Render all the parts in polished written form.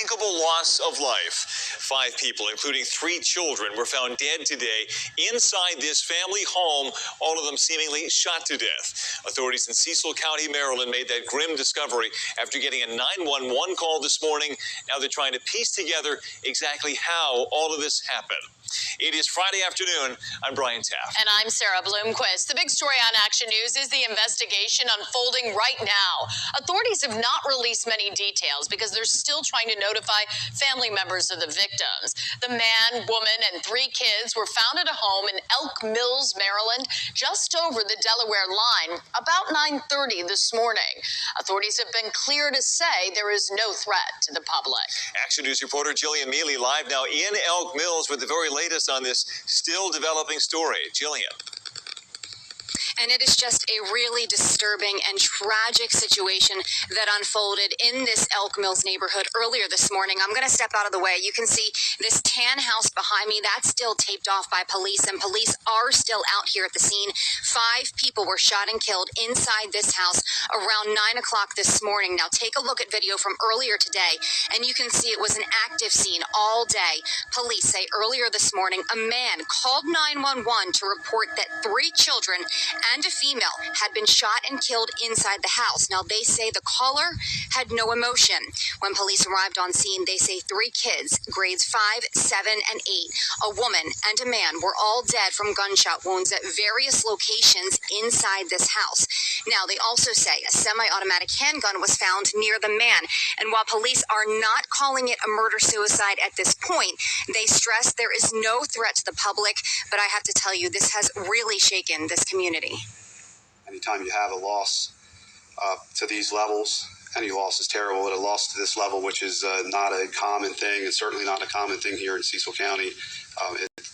Unthinkable loss of life. 5 people, including 3 children, were found dead today inside this family home, all of them seemingly shot to death. Authorities in Cecil County, Maryland made that grim discovery after getting a 911 call this morning. Now they're trying to piece together exactly how all of this happened. It is Friday afternoon. I'm Brian Taft. And I'm Sarah Bloomquist. The big story on Action News is the investigation unfolding right now. Authorities have not released many details because they're still trying to notify family members of the victims. The man, woman, and 3 kids were found at a home in Elk Mills, Maryland, just over the Delaware line, about 9:30 this morning. Authorities have been clear to say there is no threat to the public. Action News reporter Jillian Mealy live now in Elk Mills with the very latest on this still developing story. Jillian. And it is just a really disturbing and tragic situation that unfolded in this Elk Mills neighborhood earlier this morning. I'm going to step out of the way. You can see this tan house behind me. That's still taped off by police, and police are still out here at the scene. 5 people were shot and killed inside this house around 9 o'clock this morning. Now take a look at video from earlier today, and you can see it was an active scene all day. Police say earlier this morning, a man called 911 to report that 3 children and a female had been shot and killed inside the house. Now, they say the caller had no emotion. When police arrived on scene, they say 3 kids, grades 5, 7, and 8, a woman and a man, were all dead from gunshot wounds at various locations inside this house. Now, they also say a semi-automatic handgun was found near the man. And while police are not calling it a murder-suicide at this point, they stress there is no threat to the public. But I have to tell you, this has really shaken this community. Anytime you have a loss to these levels, any loss is terrible, but a loss to this level, which is not a common thing, and certainly not a common thing here in Cecil County,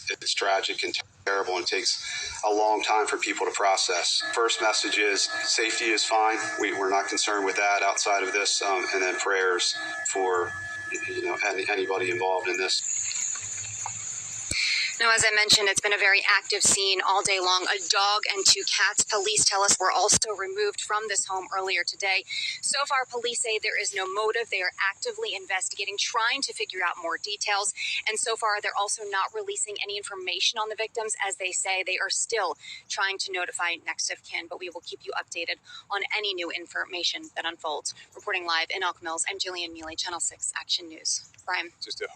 it's tragic and terrible, and it takes a long time for people to process. First message is safety is fine. We're not concerned with that outside of this, and then prayers for anybody involved in this. Now, as I mentioned, it's been a very active scene all day long. A dog and 2 cats, police tell us, were also removed from this home earlier today. So far, police say there is no motive. They are actively investigating, trying to figure out more details. And so far, they're also not releasing any information on the victims. As they say, they are still trying to notify next of kin. But we will keep you updated on any new information that unfolds. Reporting live in Elk Mills, I'm Jillian Mealy, Channel 6 Action News. Brian.